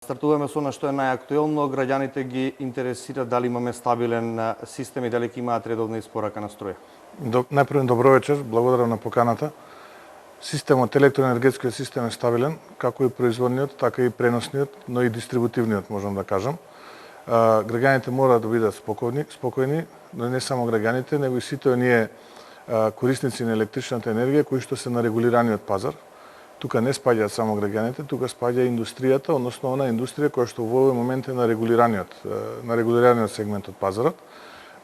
Стартуваме со она што е најактуелно, граѓаните ги интересира дали имаме стабилен систем и дали ќе имаат редовна испорака на струја. Најпрво добро вечер, благодарам на поканата. Системот, електроенергетскиот систем е стабилен, како и производниот, така и преносниот, но и дистрибутивниот, можам да кажам. Граѓаните мора да бидат спокојни, но не само граѓаните, него и сите оние корисници на електричната енергија кои што се на регулираниот пазар. Тука не спаѓаат само граѓаните, тука спаѓа индустријата, односно она индустрија која што во овој момент е на регулираниот сегмент од пазарот.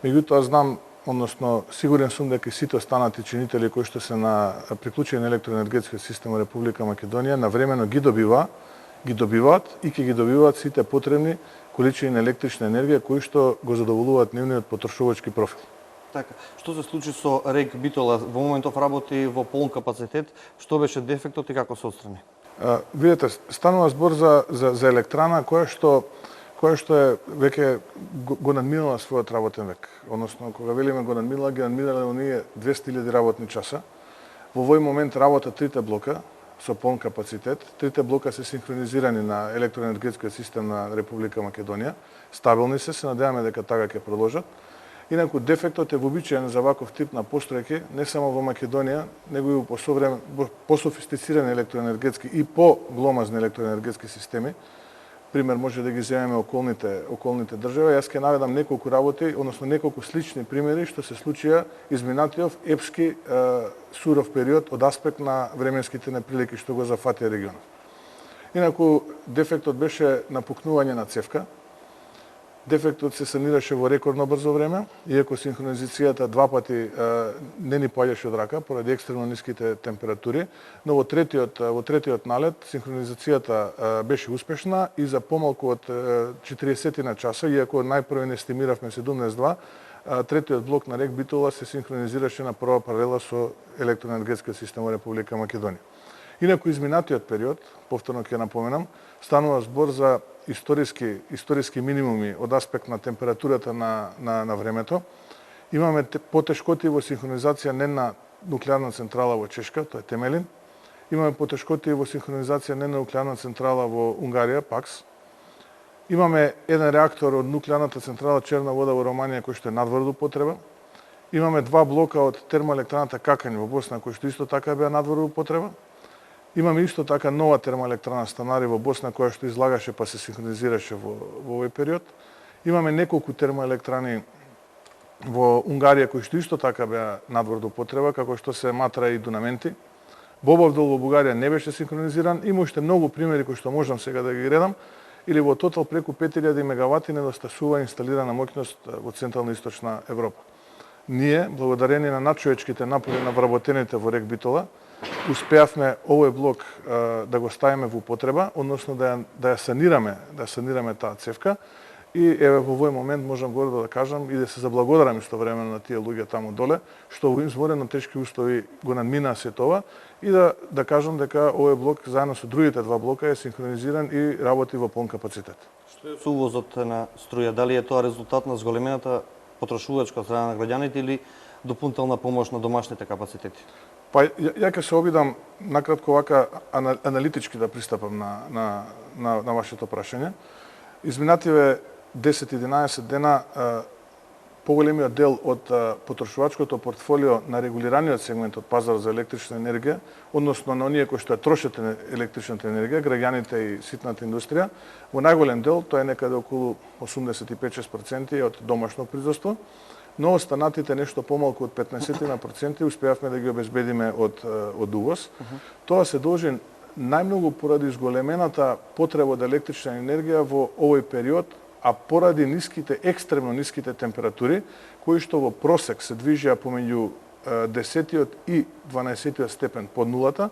Меѓутоа знам, односно сигурен сум дека сите останати чинители кои што се на приклучени на електроенергетскиот систем во Република Македонија навремено ги добиваат и ќе ги добиваат сите потребни количини на електрична енергија кои што го задоволуваат нивниот потрошувачки профил. Така, што се случи со РЕК Битола? Во моментов работи во полн капацитет, што беше дефектот и како се отстрани? Видете, станува збор за електрана која што е веќе го надминала својот работен век. Односно, кога велиме го надминала оние 200.000 работни часа. Во овој момент работа трите блока со полн капацитет. Трите блока се синхронизирани на електроенергетскиот систем на Република Македонија. Стабилни се надеваме дека така ќе продолжат. Инаку дефектот е вообичаен за ваков тип на постројки, не само во Македонија, него и во пософистицирани електроенергетски и по-гломазни електроенергетски системи. Пример може да ги земеме околните држави. Јас ќе наведам неколку работи, односно неколку слични примери што се случија изминатиот епски суров период од аспект на временските неприлики што го зафатија регионот. Инаку дефектот беше напукнување на цевка. Дефектот се санираше во рекордно брзо време, иако синхронизацијата два пати не ни поаѓаше од рака поради екстремно ниските температури, но во третиот налет синхронизацијата беше успешна и за помалку од 40 на часа, иако најпрво не естимиравме 17.2, третиот блок на РЕК Битола се синхронизираше на прва паралела со електроенергетскиот систем во Република Македонија. Инаку изминатиот период, повторно ќе напоменам, станува збор за историски минимуми од аспект на температурата на времето. Имаме потешкоти во синхронизација не на нуклеарна централа во Чешка, тоа е Темелин. Имаме потешкоти во синхронизација не на нуклеарна централа во Унгарија, ПАКС. Имаме еден реактор од нуклеарната централа Черна вода во Романија кој што е надвор од употреба. Имаме два блока од термоелектраната Какањ во Босна кои што исто така беа надвор од употреба. Имаме исто така нова термоелектрана Станари во Босна која што излагаше па се синхронизираше во овој период. Имаме неколку термоелектрани во Унгарија кои што исто така беа надвор од употреба, како што се Матра и Дунаменти. Бобов дол во Бугарија не беше синхронизиран. Има уште многу примери кои што можам сега да ги редам. Или во тотал преку 5000 мегавати недостасува инсталирана моќност во Централна и Источна Европа. Ние, благодарение на надчовечките напори на вработените во РЕК Битола, успеавме овој блок да го ставиме во употреба, односно да ја санираме таа цевка и еве во овој момент можам гордо да кажам и да се заблагодарам истовремено на тие луѓе таму доле што во изморено тешки услови го надминаа се тоа и да кажам дека овој блок заедно со другите два блока е синхронизиран и работи во полн капацитет. Што е со увозот на струја? Дали е тоа резултат на зголемената потрошувачка страна на граѓаните или дополнителна помош на домашните капацитети? Па ја ќе се обидам накратко вака аналитички да пристапам на вашето прашање. Изминативе 10-11 дена поголемиот дел од потрошувачкото портфолио на регулираниот сегмент од пазарот за електрична енергија, односно на оние кои што ја трошат електричната енергија, граѓаните и ситната индустрија, во најголем дел, тоа е некаде околу 85-6% од домашно производство, но останатите нешто помалку од 15% успеавме да ги обезбедиме од увоз. Тоа се должи најмногу поради зголемената потреба од електрична енергија во овој период, а поради екстремно ниските температури, кои што во просек се движеа помеѓу 10 и 12 степен под нулата,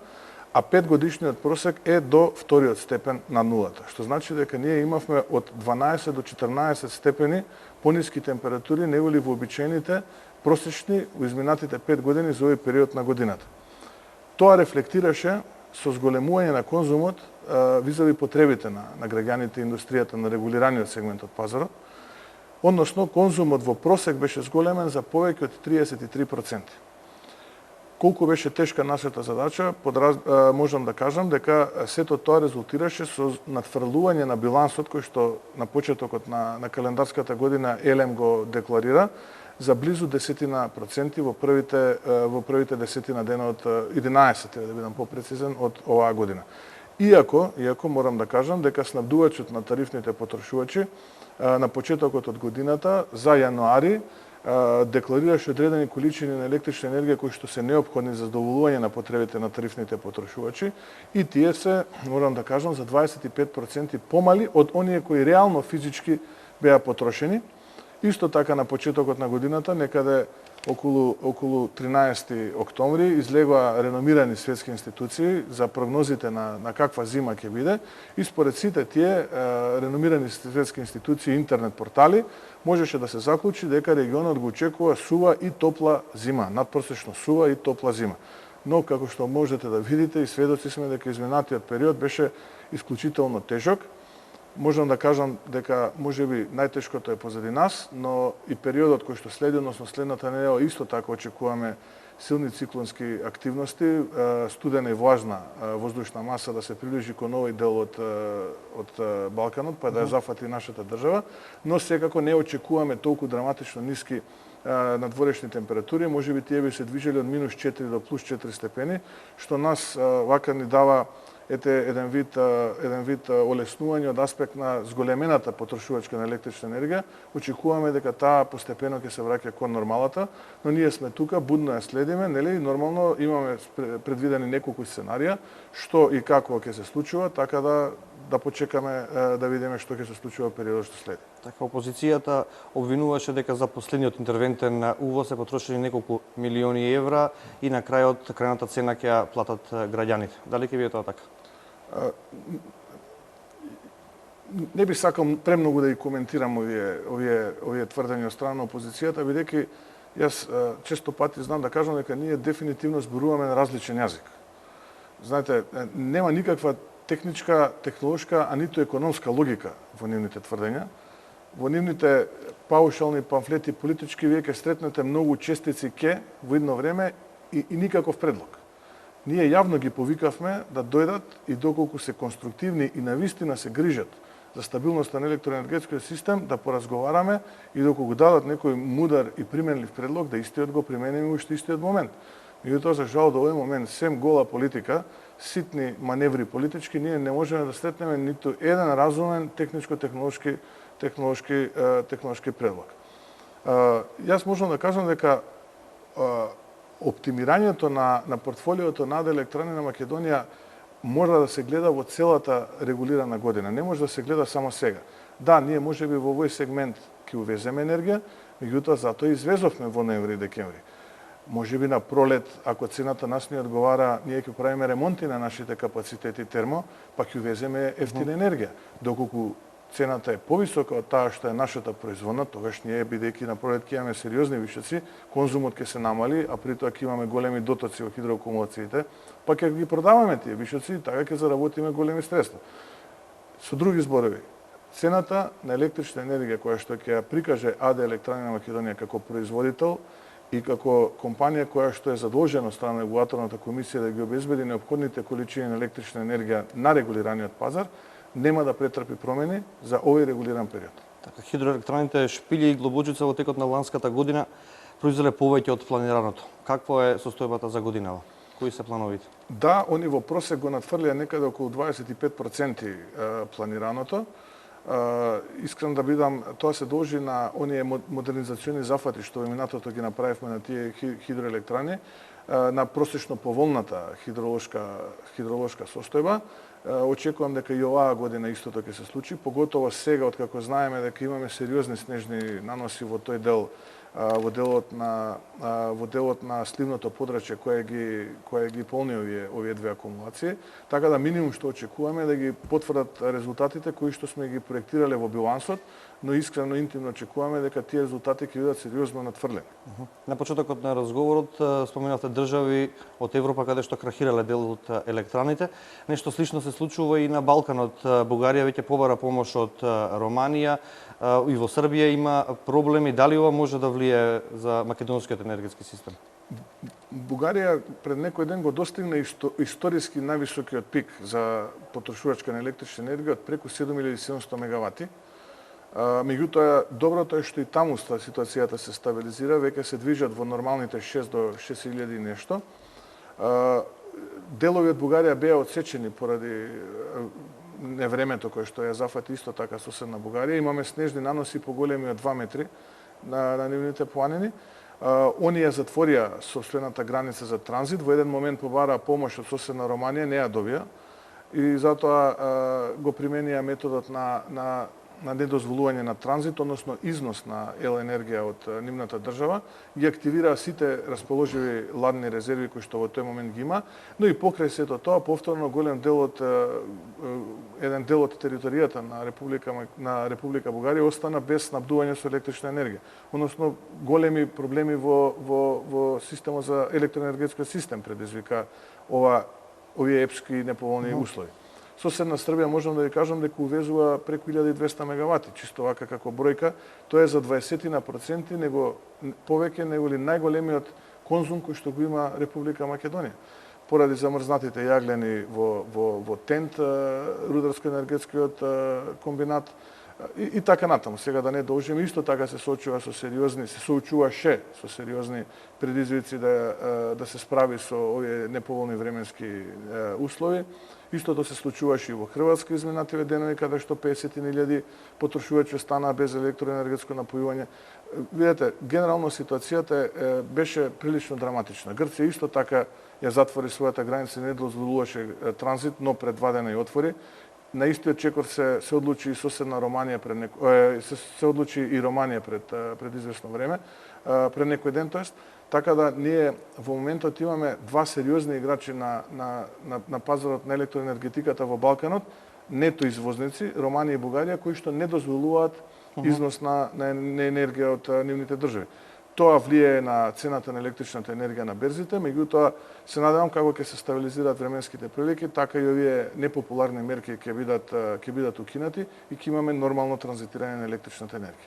а 5 годишниот просек е до 2 степен на нулата, што значи дека ние имавме од 12 до 14 степени пониски температури неголи вообичаените просечни во изминатите 5 години за овој период на годината. Тоа рефлектираше со зголемување на конзумот визави потребите на граѓаните и индустријата на регулираниот сегмент од пазарот, односно конзумот во просек беше зголемен за повеќе од 33%. колку беше тешка нашата задача, можам да кажам дека сето тоа резултираше со надфрлување на билансот кој што на почетокот на календарската година ЕЛЕМ го декларира за близу 10% во првите 10 дена од 11, да бидам попрецизен, од оваа година. Иако морам да кажам дека снабдувачот на тарифните потрошувачи на почетокот од годината за јануари декларираше одредени количини на електрична енергија кои што се неопходни за задоволување на потребите на тарифните потрошувачи и тие се, морам да кажам, за 25% помали од оние кои реално физички беа потрошени. Исто така на почетокот на годината, некаде околу 13 октомври, излегоа реномирани светски институции за прогнозите на каква зима ќе биде и според сите тие реномирани светски институции, интернет портали, можеше да се заклучи дека регионот го очекува сува и топла зима, надпросечно сува и топла зима. Но, како што можете да видите и сведоци сме дека изминатиот период беше исклучително тежок. Можам да кажам дека можеби најтешкото е позади нас, но и периодот кој што следи, односно следната недела, исто така очекуваме силни циклонски активности, студена и влажна воздушна маса да се приближи кон овој дел од Балканот, па да ја зафати нашата држава, но секако не очекуваме толку драматично ниски надворешни температури, можеби тие би се движеле од -4 до +4 степени, што нас вака ни дава еден вид олеснување од аспект на зголемената потрошувачка на електрична енергија. Очекуваме дека таа постепено ќе се враќа кон нормалата, но ние сме тука, будно ја следиме, нели? Нормално имаме предвидени неколку сценарија, што и како ќе се случува, така да почекаме да видиме што ќе се случува во периодот што следи. Така, опозицијата обвинуваше дека за последниот интервентен увоз се потрошени неколку милиони евра и на крајот крајната цена ќе ја платат граѓаните. Дали ќе биде тоа така? Не би сакал премногу да ги коментирам овие тврдења од страна на опозицијата, бидејќи јас често пати знам да кажам дека ние дефинитивно зборуваме на различен јазик. Знаете, нема никаква техничка, технолошка, а ниту економска логика во нивните тврдења. Во нивните паушални памфлети политички вие ќе сретнете многу честици ке во едно време и никаков предлог. Ние јавно ги повикавме да дојдат и доколку се конструктивни и навистина се грижат за стабилноста на електроенергетскиот систем, да поразговараме и доколку дадат некој мудар и применлив предлог, да истиот го примениме уште истиот момент. Меѓутоа, за жал, до овој момент, сем гола политика, ситни маневри политички, ние не можеме да сретнеме ниту еден разумен техничко-технолошки предлог. Јас можам да кажам дека оптимирањето на портфолиото на АД Електрани на Македонија мора да се гледа во целата регулирана година. Не може да се гледа само сега. Да, ние можеби во овој сегмент ќе увеземе енергија, меѓутоа затоа извезовме во ноември и декември. Можеби на пролет, ако цената нас не одговара, ние ќе правиме ремонти на нашите капацитети термо, па ќе увеземе ефтина енергија. Доколку цената е повисока од таа што е нашата производна, тогаш ние, бидејќи на пролет ќе имаме сериозни вишоци, конзумот ќе се намали, а при тоа ќе имаме големи дотоци во хидроакумулациите, па ќе ги продаваме тие вишоци и така ќе заработиме големи средства. Со други зборови, цената на електрична енергија која што ќе ја прикаже АД Електрани на Македонија како производител и како компанија која што е задолжена од страна на регулаторната комисија да ги обезбеди неопходните количини на електрична енергија на регулираниот пазар, нема да претрпи промени за овој регулиран период. Така, хидроелектраните Шпилје и Глобучица во текот на ланската година произвеле повеќе од планираното. Какво е состојбата за годинава? Кои се плановите? Да, они во просек го надфрлија некаде околу 25% планираното. Искрен да бидам, тоа се должи на оние модернизациони зафати што во минатото ги направивме на тие хидроелектрани, на просечно поволната хидролошка состојба. Очекувам дека и оваа година истото ќе се случи, поготово сега, откако знаеме дека имаме сериозни снежни наноси во тој дел, во делот на сливното подрачје кое ги полни овие две акумулации, така да минимум што очекуваме да ги потврдат резултатите кои што сме ги проектирале во билансот, но искрено интимно очекуваме дека тие резултати ќе бидат сериозно надфрлени. На почетокот на разговорот споменавте држави од Европа каде што крахирале дел од електраните. Нешто слично се случува и на Балканот. Бугарија веќе побара помош од Романија и во Србија има проблеми. Дали ова може да влие за македонскиот енергетски систем? Бугарија пред некој ден го достигна историски највисокиот пик за потрошувачка на електрична енергија од преку 7700 мегавати. Меѓутоа, доброто е што и таму ситуацијата се стабилизира, веќе се движат во нормалните 6 до 6000 и нешто. Делови од Бугарија беа отсечени поради невремето кое што ја зафати исто така соседна Бугарија. Имаме снежни наноси поголеми од 2 метри на нивните планини. Оние затворија сопствената граница за транзит, во еден момент побара помош од соседна Романија, не ја добија и затоа го применија методот на недозволување на транзит, односно износ на енергија од нивната држава, ги активираа сите расположиви ладни резерви кои што во тој момент ги има, но и покрај сето тоа повторно еден дел од територијата на Република Бугарија остана без снабдување со електрична енергија, односно големи проблеми во системот за електроенергетскиот систем предизвика овие епски неповолни услови. Соседна Србија можам да ви кажам дека увезува преку 1200 мегавати, чисто вака како бројка, тоа е за 20% него повеќе него ли најголемиот конзум кој што го има Република Македонија. Поради замрзнатите јаглени во Тент, рударско-енергетскиот комбинат и така натаму. Сега да не должиме, исто така се соочуваше со сериозни предизвици да се справи со овие неповолни временски услови. Истото се случуваше и во Хрватска изминативе денови, каде што 50.000 потрошувачи останаа без електроенергетско напојување. Видете, генерално ситуацијата беше прилично драматична. Грција исто така ја затвори својата граница и не дозволуваше транзит, но пред 2 дена ја отвори. На истиот чекор се одлучи и соседна Романија се одлучи и Романија пред известно време, пред некој ден, тоест. Така да ние во моментот имаме два сериозни играчи на пазарот на електроенергетиката во Балканот, нето извозници, Романија и Бугарија, кои што не дозволуваат износ на енергија од нивните држави. Тоа влијае на цената на електричната енергија на берзите, меѓутоа се надевам како ќе се стабилизираат временските прилики, така и овие непопуларни мерки ќе бидат укинати и ќе имаме нормално транзитирање на електричната енергија.